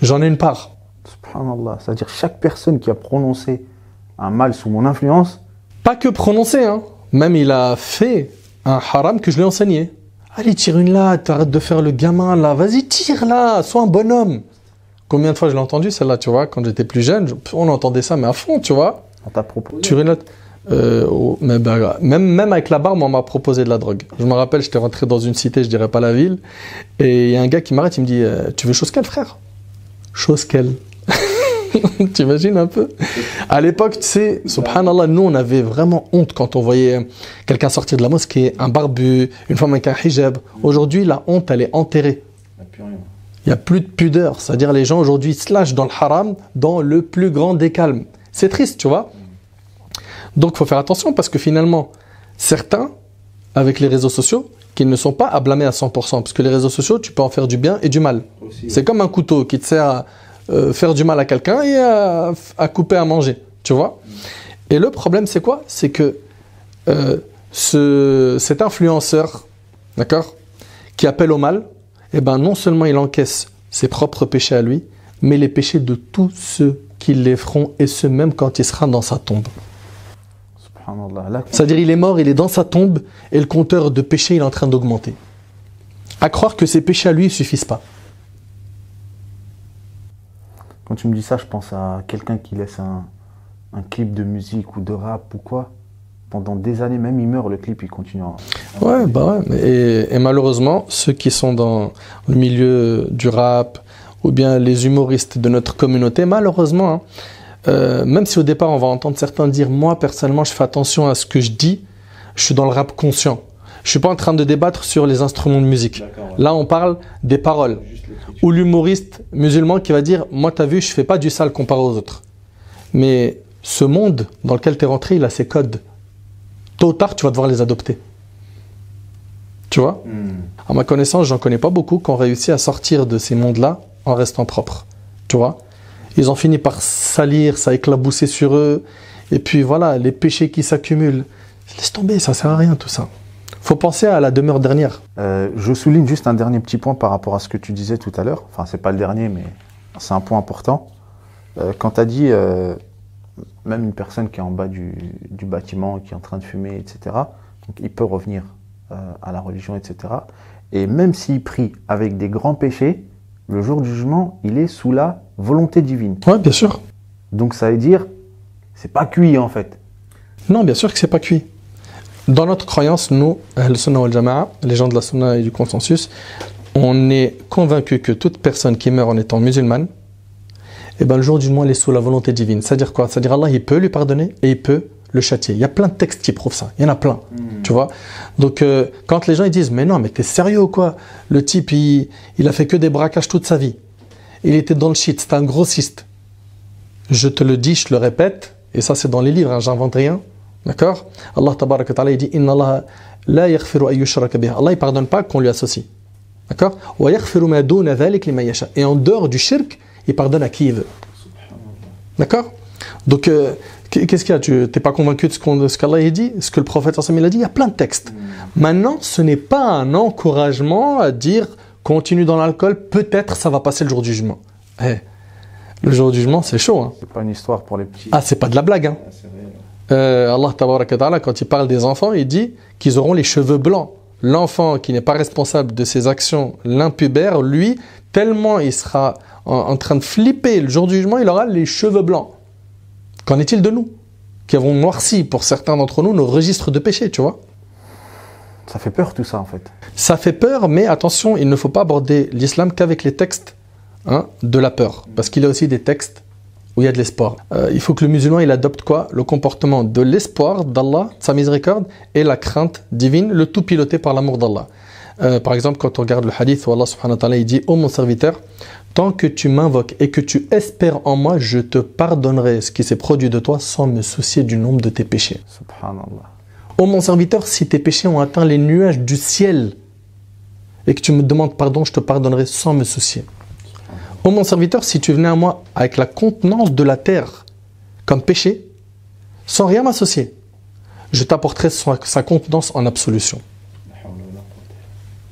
J'en ai une part. Subhanallah, c'est-à-dire chaque personne qui a prononcé un mal sous mon influence. Pas que prononcé, hein. Même il a fait un haram que je lui ai enseigné. Allez, tire une là, t'arrêtes de faire le gamin là, vas-y, tire là, sois un bonhomme. Combien de fois je l'ai entendu celle-là, tu vois, quand j'étais plus jeune, on entendait ça, mais à fond, tu vois. On t'a proposé. Tire une là. Même avec la barbe, on m'a proposé de la drogue. Je me rappelle, j'étais rentré dans une cité, je dirais pas la ville, et il y a un gars qui m'arrête, il me dit tu veux chose qu'elle, frère? Chose qu'elle. T'imagines un peu? À l'époque, tu sais, subhanallah, nous on avait vraiment honte quand on voyait quelqu'un sortir de la mosquée, un barbu, une femme avec un hijab. Aujourd'hui, la honte, elle est enterrée. Il n'y a plus de pudeur. C'est-à-dire les gens aujourd'hui se lâchent dans le haram, dans le plus grand des calmes. C'est triste, tu vois. Donc il faut faire attention parce que finalement, certains, avec les réseaux sociaux, qui ne sont pas à blâmer à 100%, parce que les réseaux sociaux, tu peux en faire du bien et du mal. C'est comme un couteau qui te sert à faire du mal à quelqu'un et à couper à manger, tu vois. Et le problème, c'est quoi? C'est que cet influenceur, d'accord, qui appelle au mal, eh ben, non seulement il encaisse ses propres péchés à lui, mais les péchés de tous ceux qui les feront, et ce même quand il sera dans sa tombe. C'est-à-dire il est mort, il est dans sa tombe, et le compteur de péchés il est en train d'augmenter. À croire que ses péchés à lui ne suffisent pas. Quand tu me dis ça, je pense à quelqu'un qui laisse un clip de musique ou de rap ou quoi. Pendant des années, même il meurt, le clip, il continue. Ouais, bah ouais. Et malheureusement, ceux qui sont dans le milieu du rap, ou bien les humoristes de notre communauté, malheureusement, hein, même si au départ on va entendre certains dire, moi personnellement je fais attention à ce que je dis, je suis dans le rap conscient. Je suis pas en train de débattre sur les instruments de musique. Ouais. Là on parle des paroles. Ou l'humoriste musulman qui va dire, moi t'as vu, je fais pas du sale comparé aux autres. Mais ce monde dans lequel tu es rentré, il a ses codes. Tôt ou tard, tu vas devoir les adopter. Tu vois? À ma connaissance, j'en connais pas beaucoup qui ont réussi à sortir de ces mondes-là en restant propres. Tu vois? Ils ont fini par salir, ça a éclaboussé sur eux. Et puis voilà, les péchés qui s'accumulent. Laisse tomber, ça sert à rien tout ça. Faut penser à la demeure dernière. Je souligne juste un dernier petit point par rapport à ce que tu disais tout à l'heure. Enfin, c'est pas le dernier, mais c'est un point important. Quand tu as dit, même une personne qui est en bas du bâtiment, qui est en train de fumer, etc., donc il peut revenir à la religion, etc. Et même s'il prie avec des grands péchés, le jour du jugement, il est sous la volonté divine. Oui, bien sûr. Donc ça veut dire, c'est pas cuit en fait. Non, bien sûr que c'est pas cuit. Dans notre croyance, nous, Ahl-Sunnah wal Jama'a, les gens de la Sunna et du consensus, on est convaincus que toute personne qui meurt en étant musulmane, eh ben, le jour du jugement, elle est sous la volonté divine. C'est-à-dire quoi? C'est-à-dire Allah, il peut lui pardonner et il peut le châtier. Il y a plein de textes qui prouvent ça. Il y en a plein. Tu vois? Donc, quand les gens ils disent, mais non, mais t'es sérieux ou quoi? Le type, il a fait que des braquages toute sa vie. Il était dans le shit. C'était un grossiste. Je te le dis, je le répète. Et ça, c'est dans les livres. Hein, j'invente rien. D'accord? Allah tabaraka ta'ala, il dit, Inna Allah la yaghfiru an yushraka bih. Allah, il pardonne pas qu'on lui associe. D'accord? Wa yaghfiru ma duna dhalik liman yasha. Et en dehors du shirk, il pardonne à qui il veut. D'accord? Donc, qu'est-ce qu'il y a? Tu n'es pas convaincu de ce qu'Allah a dit? Ce que le prophète il a dit? Il y a plein de textes. Maintenant, ce n'est pas un encouragement à dire continue dans l'alcool, peut-être ça va passer le jour du jugement. Hey, le jour du jugement, c'est chaud. Hein. C'est pas une histoire pour les petits. Ah, c'est pas de la blague. Hein. Allah tabaraka ta'ala, quand il parle des enfants, il dit qu'ils auront les cheveux blancs. l'enfant qui n'est pas responsable de ses actions, l'impubère, lui, tellement il sera en train de flipper le jour du jugement, il aura les cheveux blancs. Qu'en est-il de nous, qui avons noirci, pour certains d'entre nous, nos registres de péché, tu vois? Ça fait peur tout ça en fait. Ça fait peur, mais attention, il ne faut pas aborder l'islam qu'avec les textes de la peur. Parce qu'il y a aussi des textes où il y a de l'espoir. Il faut que le musulman il adopte quoi? Le comportement de l'espoir d'Allah, de sa miséricorde, et la crainte divine, le tout piloté par l'amour d'Allah. Par exemple, quand on regarde le hadith où Allah subhanahu wa ta'ala il dit « Ô mon serviteur, tant que tu m'invoques et que tu espères en moi, je te pardonnerai ce qui s'est produit de toi sans me soucier du nombre de tes péchés. » Subhanallah. Ô mon serviteur, si tes péchés ont atteint les nuages du ciel et que tu me demandes pardon, je te pardonnerai sans me soucier. Ô mon serviteur, si tu venais à moi avec la contenance de la terre comme péché, sans rien m'associer, je t'apporterai sa contenance en absolution.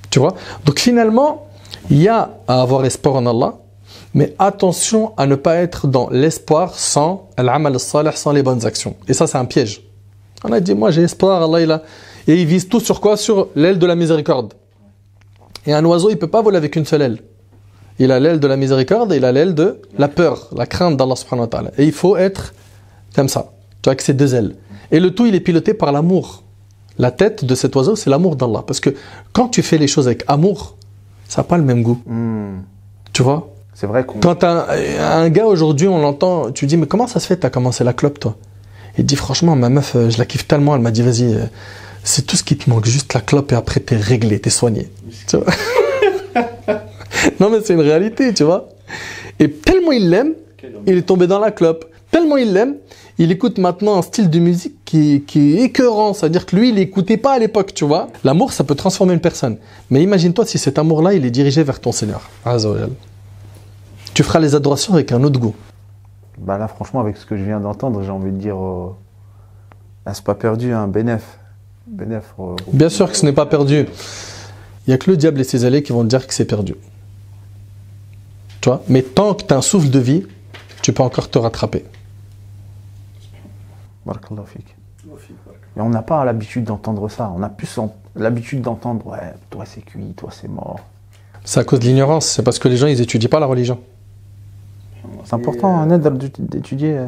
Tu vois? Donc finalement, il y a à avoir espoir en Allah, mais attention à ne pas être dans l'espoir sans al-amal al-salih, sans les bonnes actions. Et ça, c'est un piège. On a dit, moi j'ai espoir, Allah il a... Et il vise tout sur quoi? Sur l'aile de la miséricorde. Et un oiseau, il ne peut pas voler avec une seule aile. Il a l'aile de la miséricorde et il a l'aile de la peur, la crainte d'Allah subhanahu wa ta'ala. Et il faut être comme ça, tu vois, avec ces deux ailes. Et le tout, il est piloté par l'amour. La tête de cet oiseau, c'est l'amour d'Allah. Parce que quand tu fais les choses avec amour, ça n'a pas le même goût. Tu vois? C'est vrai qu'on... Quand un gars aujourd'hui, on l'entend, tu dis, mais comment ça se fait que tu as commencé la clope, toi? Il dit, franchement, ma meuf, je la kiffe tellement, elle m'a dit, vas-y, c'est tout ce qui te manque, juste la clope, et après, t'es réglé, t'es soigné. Tu vois? Non, mais c'est une réalité, tu vois. Et tellement il l'aime, il est tombé dans la clope. Tellement il l'aime, il écoute maintenant un style de musique qui est écœurant. C'est-à-dire que lui, il n'écoutait pas à l'époque, tu vois. L'amour, ça peut transformer une personne. Mais imagine-toi si cet amour-là, il est dirigé vers ton Seigneur. Azza wa Jal. Tu feras les adorations avec un autre goût. Bah là, franchement, avec ce que je viens d'entendre, j'ai envie de dire... c'est pas perdu, hein, bénéf. Bien sûr que ce n'est pas perdu. Il n'y a que le diable et ses alliés qui vont te dire que c'est perdu. Tu vois? Mais tant que tu as un souffle de vie, tu peux encore te rattraper. Barakallahu fik. Et on n'a pas l'habitude d'entendre ça. On a plus l'habitude d'entendre, ouais, toi c'est cuit, toi c'est mort. C'est à cause de l'ignorance. C'est parce que les gens, ils n'étudient pas la religion. C'est important, un aide d'étudier.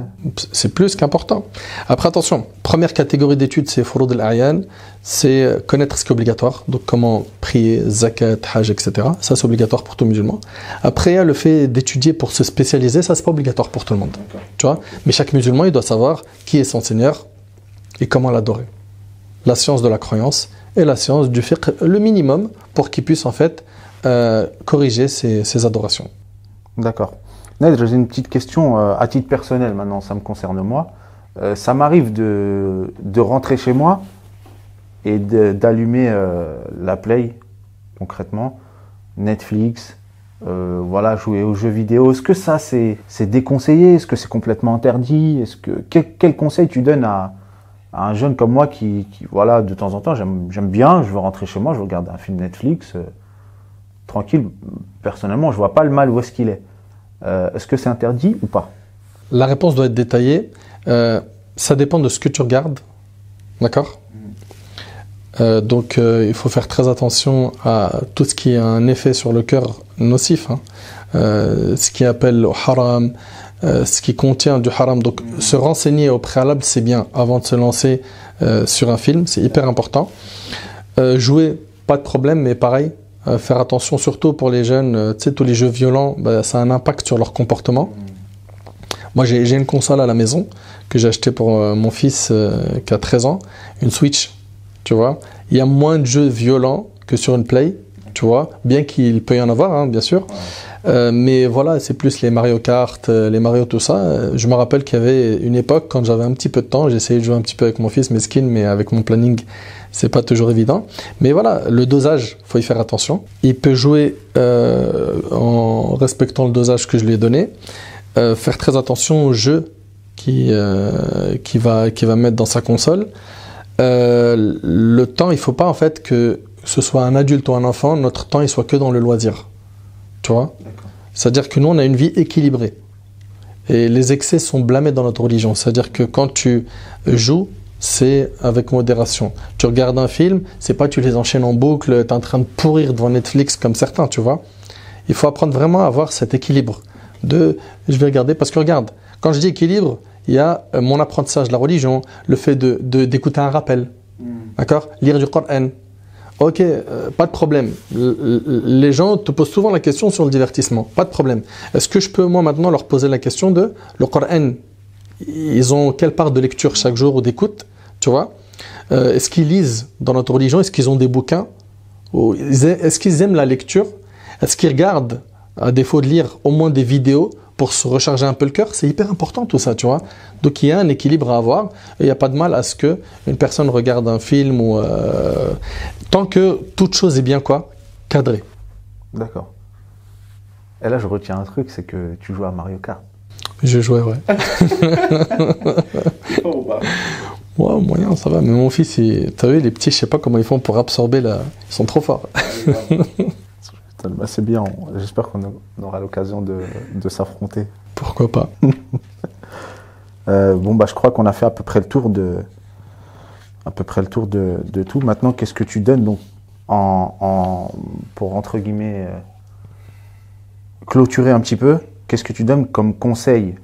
C'est plus qu'important. Après, attention, première catégorie d'études, c'est Furud al-A'yan, c'est connaître ce qui est obligatoire, donc comment prier, zakat, hajj, etc. Ça, c'est obligatoire pour tout musulman. Après, il y a le fait d'étudier pour se spécialiser, ça, c'est pas obligatoire pour tout le monde. Tu vois? Mais chaque musulman, il doit savoir qui est son Seigneur et comment l'adorer. La science de la croyance et la science du fiqh, le minimum pour qu'il puisse, en fait, corriger ses adorations. D'accord. Nedj, j'ai une petite question à titre personnel maintenant, ça me concerne moi. Ça m'arrive de rentrer chez moi et d'allumer la Play, concrètement, Netflix, voilà, jouer aux jeux vidéo. Est-ce que ça c'est déconseillé? Est-ce que c'est complètement interdit? Quel conseil tu donnes à un jeune comme moi qui voilà, de temps en temps, j'aime bien, je veux rentrer chez moi, je regarde un film Netflix, tranquille. Personnellement, je vois pas le mal où est-ce qu'il est. Est-ce que c'est interdit ou pas? La réponse doit être détaillée. Ça dépend de ce que tu regardes. D'accord? Donc, il faut faire très attention à tout ce qui a un effet sur le cœur nocif. Ce qui appelle au haram, ce qui contient du haram. Donc, se renseigner au préalable, c'est bien avant de se lancer sur un film. C'est hyper important. Jouer, pas de problème, mais pareil. Faire attention surtout pour les jeunes, tu sais, tous les jeux violents, ça a un impact sur leur comportement. Moi, j'ai une console à la maison que j'ai achetée pour mon fils qui a 13 ans, une Switch, tu vois. Il y a moins de jeux violents que sur une Play, tu vois, bien qu'il peut y en avoir, hein, bien sûr. Mais voilà, c'est plus les Mario Kart, les Mario, tout ça. Je me rappelle qu'il y avait une époque, quand j'avais un petit peu de temps, j'essayais de jouer un petit peu avec mon fils, mesquin, mais avec mon planning, c'est pas toujours évident. Mais voilà, le dosage, faut y faire attention. Il peut jouer en respectant le dosage que je lui ai donné. Faire très attention au jeu qui va mettre dans sa console. Le temps, il faut pas en fait que ce soit un adulte ou un enfant, notre temps il soit que dans le loisir. Tu vois? C'est-à-dire que nous on a une vie équilibrée. Et les excès sont blâmés dans notre religion. C'est-à-dire que quand tu joues, c'est avec modération. Tu regardes un film, c'est pas tu les enchaînes en boucle, tu es en train de pourrir devant Netflix comme certains, tu vois. Il faut apprendre vraiment à avoir cet équilibre de je vais regarder parce que regarde, quand je dis équilibre, il y a mon apprentissage de la religion, le fait d'écouter un rappel, d'accord, lire du Coran. Ok, pas de problème. Les gens te posent souvent la question sur le divertissement, pas de problème. Est-ce que je peux moi maintenant leur poser la question de le Coran, ils ont quelle part de lecture chaque jour ou d'écoute, tu vois? Est-ce qu'ils lisent dans notre religion? Est-ce qu'ils ont des bouquins? Est-ce qu'ils aiment la lecture? Est-ce qu'ils regardent, à défaut de lire, au moins des vidéos pour se recharger un peu le cœur? C'est hyper important tout ça, tu vois. Donc il y a un équilibre à avoir et il n'y a pas de mal à ce qu'une personne regarde un film ou tant que toute chose est bien quoi, cadrée. D'accord. Et là, je retiens un truc, c'est que tu joues à Mario Kart. Je jouais, ouais. Ouais, moyen, ça va. Mais mon fils, t'as vu, les petits, je sais pas comment ils font pour absorber la... Ils sont trop forts. Bah, c'est bien, j'espère qu'on aura l'occasion de s'affronter. Pourquoi pas. Bon, bah, je crois qu'on a fait à peu près le tour de tout. Maintenant, qu'est-ce que tu donnes donc pour, entre guillemets, clôturer un petit peu, qu'est-ce que tu donnes comme conseil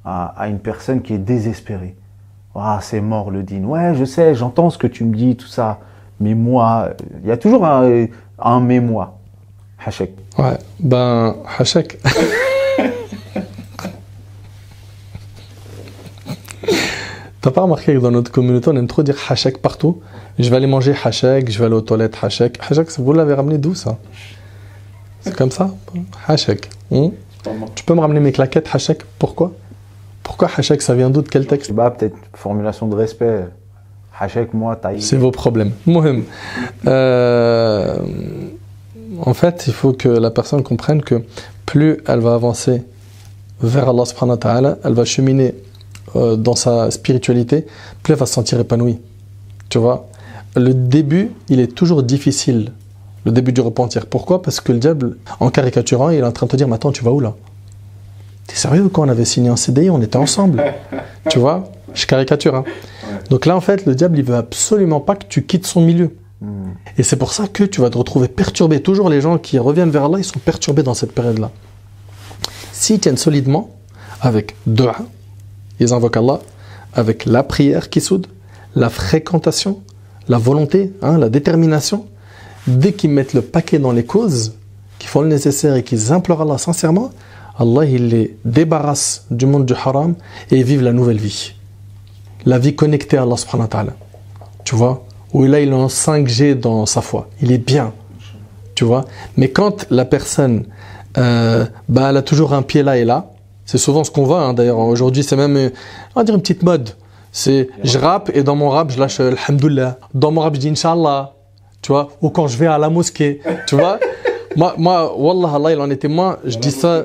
à une personne qui est désespérée? Ah, c'est mort le dîn. Ouais, je sais, j'entends ce que tu me dis, tout ça. Mais moi, il y a toujours un mais moi. Hachek. Ouais, ben, Hachek. T'as pas remarqué que dans notre communauté, on aime trop dire Hachek partout? Je vais aller manger Hachek, je vais aller aux toilettes Hachek. Hachek, vous l'avez ramené d'où ça? C'est comme ça? Hachek. Tu peux me ramener mes claquettes Hachek? Pourquoi? Pourquoi Hachek, ça vient d'où? De quel texte? Bah, peut-être formulation de respect. Hachek, moi, taille. C'est vos problèmes. Mohim. En fait, il faut que la personne comprenne que plus elle va avancer vers Allah subhanahu wa ta'ala, elle va cheminer dans sa spiritualité, plus elle va se sentir épanouie. Tu vois? Le début, il est toujours difficile. Le début du repentir. Pourquoi? Parce que le diable, en caricaturant, il est en train de te dire, mais attends, tu vas où là? T'es sérieux? Quand on avait signé un CDI, on était ensemble. Tu vois? Je caricature. Hein. Donc là, en fait, le diable, il veut absolument pas que tu quittes son milieu. Et c'est pour ça que tu vas te retrouver perturbé. Toujours les gens qui reviennent vers Allah, ils sont perturbés dans cette période-là. S'ils tiennent solidement avec dua, ils invoquent Allah, avec la prière qui soude, la fréquentation, la volonté, hein, la détermination, dès qu'ils mettent le paquet dans les causes, qu'ils font le nécessaire et qu'ils implorent Allah sincèrement, Allah, il les débarrasse du monde du haram et ils vivent la nouvelle vie. La vie connectée à Allah subhanahu wa ta'ala. Tu vois? Où là, il est en 5G dans sa foi. Il est bien. Tu vois? Mais quand la personne, elle a toujours un pied là et là, c'est souvent ce qu'on voit, hein, d'ailleurs. Aujourd'hui, c'est même, on va dire, une petite mode. C'est, je rappe et dans mon rap, je lâche Alhamdulillah. Dans mon rap, je dis Inch'Allah. Tu vois? Ou quand je vais à la mosquée. Tu vois? Moi, Wallah, Allah, il en est témoin. Je dis ça.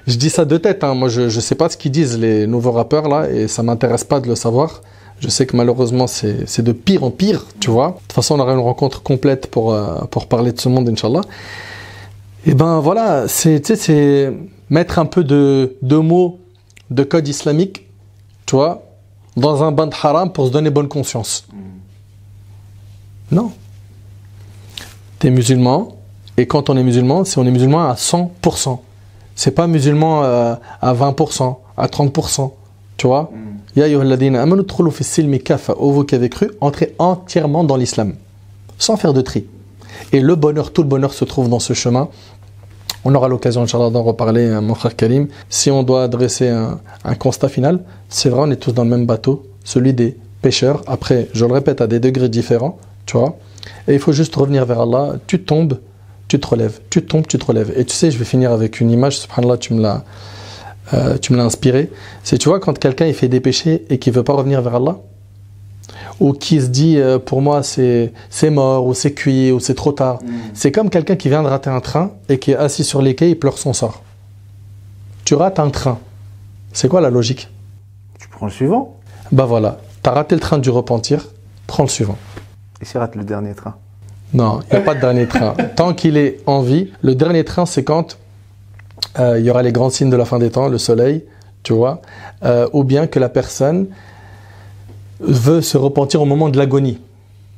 Je dis ça de tête. Hein. Moi, je sais pas ce qu'ils disent, les nouveaux rappeurs, là, et ça m'intéresse pas de le savoir. Je sais que malheureusement, c'est de pire en pire, tu vois. De toute façon, on aura une rencontre complète pour parler de ce monde, Inch'Allah. Et ben voilà, c'est mettre un peu de mots, de code islamique, tu vois, dans un bain de haram pour se donner bonne conscience. Non. T'es musulman, et quand on est musulman, c'est on est musulman à 100%. C'est pas musulman à 20%, à 30%, tu vois. Ya ayyuhalladhina amanu udkhulu fi silmi kafa, ô vous qui avez cru, entrez entièrement dans l'islam, sans faire de tri. Et le bonheur, tout le bonheur se trouve dans ce chemin. On aura l'occasion, Inch'Allah, d'en reparler, mon frère Karim. Si on doit adresser un constat final, c'est vrai, on est tous dans le même bateau, celui des pécheurs. Après, je le répète, à des degrés différents, tu vois. Et il faut juste revenir vers Allah. Tu tombes, tu te relèves. Tu tombes, tu te relèves. Et tu sais, je vais finir avec une image, subhanallah, tu me l'as inspiré. C'est, tu vois, quand quelqu'un il fait des péchés et qu'il ne veut pas revenir vers Allah, ou qui se dit pour moi c'est mort, ou c'est cuit, ou c'est trop tard. C'est comme quelqu'un qui vient de rater un train et qui est assis sur les quais, il pleure son sort. Tu rates un train. C'est quoi la logique? Tu prends le suivant. Bah voilà, tu as raté le train du repentir, prends le suivant. Et s'il rate le dernier train? Non, il n'y a pas de dernier train. Tant qu'il est en vie, le dernier train c'est quand il y aura les grands signes de la fin des temps, le soleil, tu vois, ou bien que la personne veut se repentir au moment de l'agonie.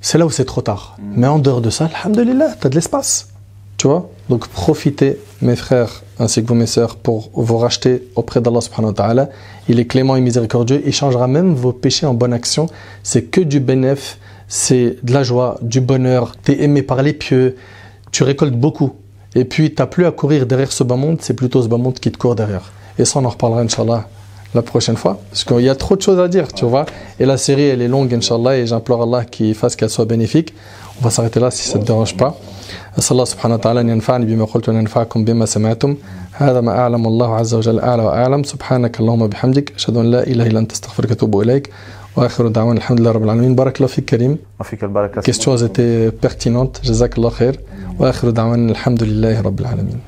C'est là où c'est trop tard. Mais en dehors de ça, alhamdoulilah, tu as de l'espace. Tu vois? Donc profitez, mes frères, ainsi que vous, mes sœurs, pour vous racheter auprès d'Allah subhanahu wa ta'ala. Il est clément et miséricordieux. Il changera même vos péchés en bonne action. C'est que du bénéfice, c'est de la joie, du bonheur. Tu es aimé par les pieux. Tu récoltes beaucoup. Et puis, tu n'as plus à courir derrière ce bas monde. C'est plutôt ce bas monde qui te court derrière. Et ça, on en reparlera, Inch'Allah, la prochaine fois. Parce qu'il y a trop de choses à dire, tu vois. Et la série, elle est longue, Inch'Allah. Et j'implore Allah qu'il fasse qu'elle soit bénéfique. On va s'arrêter là si ça ne te dérange pas. أسأل الله سبحانه وتعالى أن ينفعني بما قلت وينفعكم بما سمعتم هذا ما أعلم الله عز وجل أعلى وأعلم سبحانك اللهم وبحمدك أشهد أن لا إله إلا أنت أستغفرك وأتوب إليك وآخر دعوانا الحمد لله رب العالمين بارك الله فيك كريم questions étaient pertinentes جزاك الله خير وآخر دعوانا الحمد لله رب العالمين